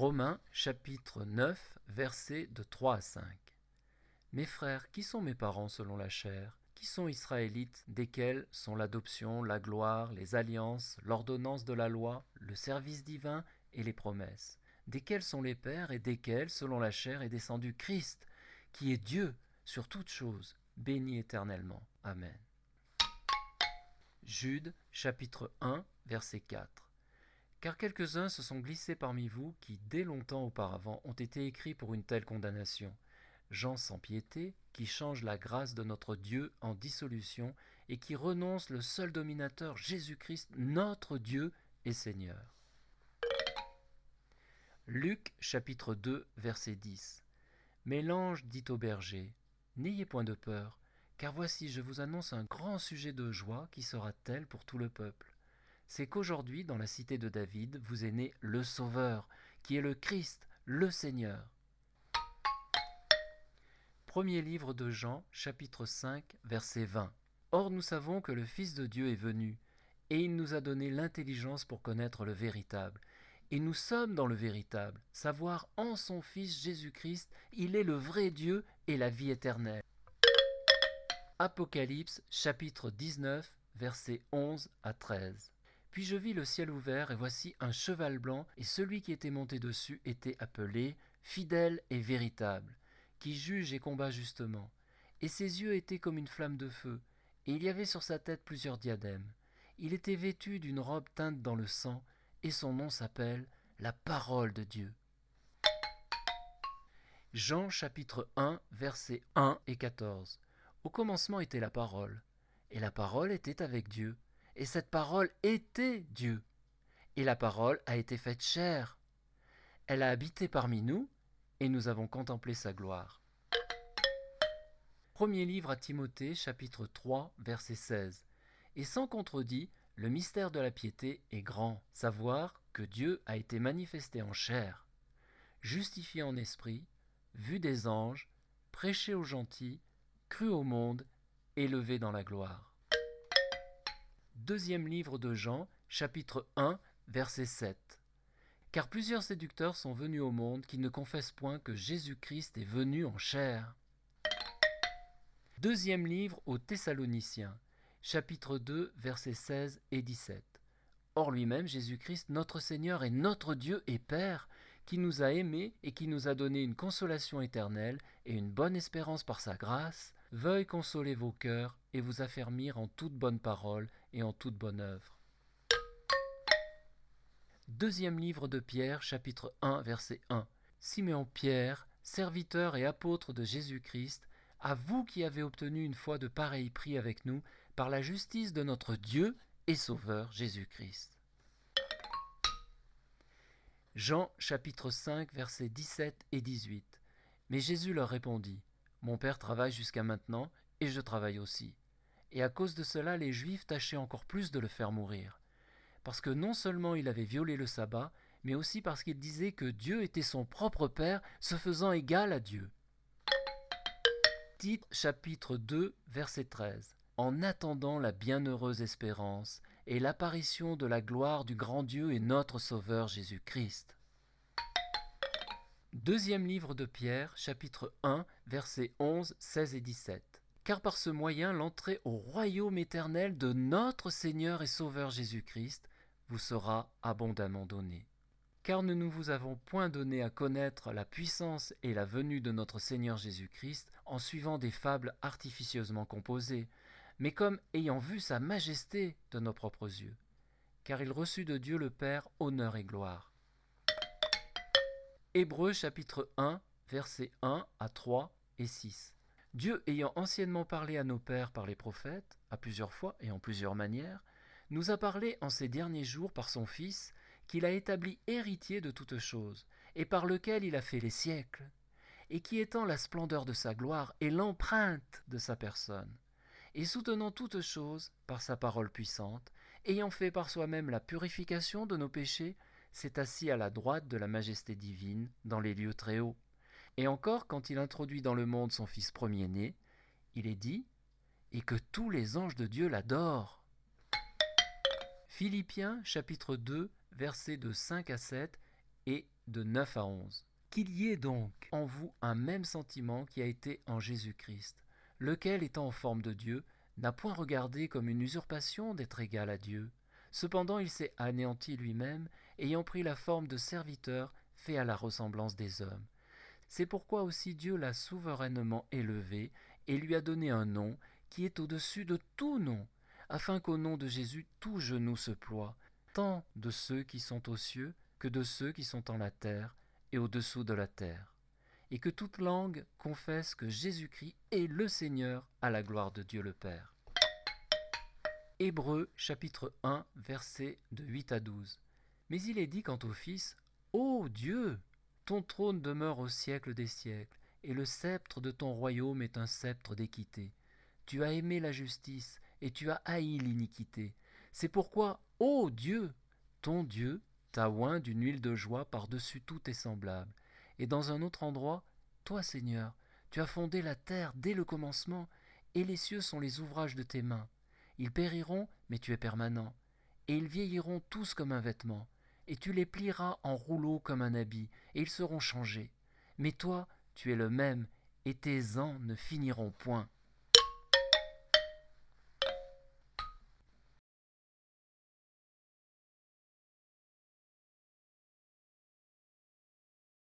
Romains chapitre 9, versets de 3 à 5. Mes frères, qui sont mes parents selon la chair? Qui sont israélites, desquels sont l'adoption, la gloire, les alliances, l'ordonnance de la loi, le service divin et les promesses? Desquels sont les pères et desquels, selon la chair, est descendu Christ, qui est Dieu sur toutes choses, béni éternellement. Amen. Jude chapitre 1, verset 4. Car quelques-uns se sont glissés parmi vous qui, dès longtemps auparavant, ont été écrits pour une telle condamnation. Gens sans piété, qui changent la grâce de notre Dieu en dissolution et qui renoncent le seul dominateur, Jésus-Christ, notre Dieu et Seigneur. Luc chapitre 2, verset 10. Mais l'ange dit au berger, « N'ayez point de peur, car voici je vous annonce un grand sujet de joie qui sera tel pour tout le peuple. C'est qu'aujourd'hui, dans la cité de David, vous est né le Sauveur, qui est le Christ, le Seigneur. » Premier livre de Jean, chapitre 5, verset 20. Or nous savons que le Fils de Dieu est venu, et il nous a donné l'intelligence pour connaître le véritable. Et nous sommes dans le véritable, savoir en son Fils Jésus-Christ, il est le vrai Dieu et la vie éternelle. Apocalypse, chapitre 19, versets 11 à 13. Puis je vis le ciel ouvert, et voici un cheval blanc, et celui qui était monté dessus était appelé Fidèle et véritable, qui juge et combat justement. Et ses yeux étaient comme une flamme de feu, et il y avait sur sa tête plusieurs diadèmes. Il était vêtu d'une robe teinte dans le sang, et son nom s'appelle la Parole de Dieu. Jean chapitre 1, versets 1 et 14. Au commencement était la Parole, et la Parole était avec Dieu, et cette Parole était Dieu. Et la Parole a été faite chair. Elle a habité parmi nous, et nous avons contemplé sa gloire. Premier livre à Timothée, chapitre 3, verset 16. Et sans contredit, le mystère de la piété est grand, savoir que Dieu a été manifesté en chair, justifié en esprit, vu des anges, prêché aux gentils, cru au monde, élevé dans la gloire. Deuxième livre de Jean, chapitre 1, verset 7. Car plusieurs séducteurs sont venus au monde qui ne confessent point que Jésus-Christ est venu en chair. Deuxième livre aux Thessaloniciens, chapitre 2, versets 16 et 17. Or lui-même, Jésus-Christ, notre Seigneur et notre Dieu et Père, qui nous a aimés et qui nous a donné une consolation éternelle et une bonne espérance par sa grâce, veuille consoler vos cœurs et vous affermir en toute bonne parole et en toute bonne œuvre. Deuxième livre de Pierre, chapitre 1, verset 1. Simeon Pierre, serviteur et apôtre de Jésus-Christ, à vous qui avez obtenu une foi de pareil prix avec nous, par la justice de notre Dieu et Sauveur Jésus-Christ. Jean chapitre 5, versets 17 et 18. Mais Jésus leur répondit, « Mon Père travaille jusqu'à maintenant, et je travaille aussi. » Et à cause de cela, les Juifs tâchaient encore plus de le faire mourir. Parce que non seulement il avait violé le sabbat, mais aussi parce qu'il disait que Dieu était son propre Père, se faisant égal à Dieu. Tite chapitre 2, verset 13. En attendant la bienheureuse espérance et l'apparition de la gloire du grand Dieu et notre Sauveur Jésus-Christ. Deuxième livre de Pierre, chapitre 1, versets 11, 16 et 17. Car par ce moyen, l'entrée au royaume éternel de notre Seigneur et Sauveur Jésus-Christ vous sera abondamment donnée. Car nous ne vous avons point donné à connaître la puissance et la venue de notre Seigneur Jésus-Christ en suivant des fables artificieusement composées, mais comme ayant vu sa majesté de nos propres yeux. Car il reçut de Dieu le Père honneur et gloire. Hébreux chapitre 1, versets 1 à 3 et 6. Dieu ayant anciennement parlé à nos pères par les prophètes, à plusieurs fois et en plusieurs manières, nous a parlé en ces derniers jours par son Fils, qu'il a établi héritier de toutes choses, et par lequel il a fait les siècles, et qui étend la splendeur de sa gloire et l'empreinte de sa personne, et soutenant toutes choses par sa parole puissante, ayant fait par soi-même la purification de nos péchés, s'est assis à la droite de la majesté divine dans les lieux très hauts. Et encore, quand il introduit dans le monde son Fils premier-né, il est dit « et que tous les anges de Dieu l'adorent ». Philippiens chapitre 2, versets de 5 à 7 et de 9 à 11. Qu'il y ait donc en vous un même sentiment qui a été en Jésus-Christ, lequel, étant en forme de Dieu, n'a point regardé comme une usurpation d'être égal à Dieu. Cependant, il s'est anéanti lui-même, ayant pris la forme de serviteur, fait à la ressemblance des hommes. C'est pourquoi aussi Dieu l'a souverainement élevé et lui a donné un nom qui est au-dessus de tout nom, afin qu'au nom de Jésus tout genou se ploie, tant de ceux qui sont aux cieux que de ceux qui sont en la terre et au-dessous de la terre, et que toute langue confesse que Jésus-Christ est le Seigneur, à la gloire de Dieu le Père. Hébreux chapitre 1 versets de 8 à 12. Mais il est dit quant au Fils, ô Dieu, ton trône demeure au siècle des siècles, et le sceptre de ton royaume est un sceptre d'équité. Tu as aimé la justice, et tu as haï l'iniquité. C'est pourquoi, ô Dieu, ton Dieu, t'a oint d'une huile de joie par-dessus tous tes semblables. Et dans un autre endroit, toi, Seigneur, tu as fondé la terre dès le commencement, et les cieux sont les ouvrages de tes mains. Ils périront, mais tu es permanent, et ils vieilliront tous comme un vêtement, et tu les plieras en rouleaux comme un habit, et ils seront changés. Mais toi, tu es le même, et tes ans ne finiront point.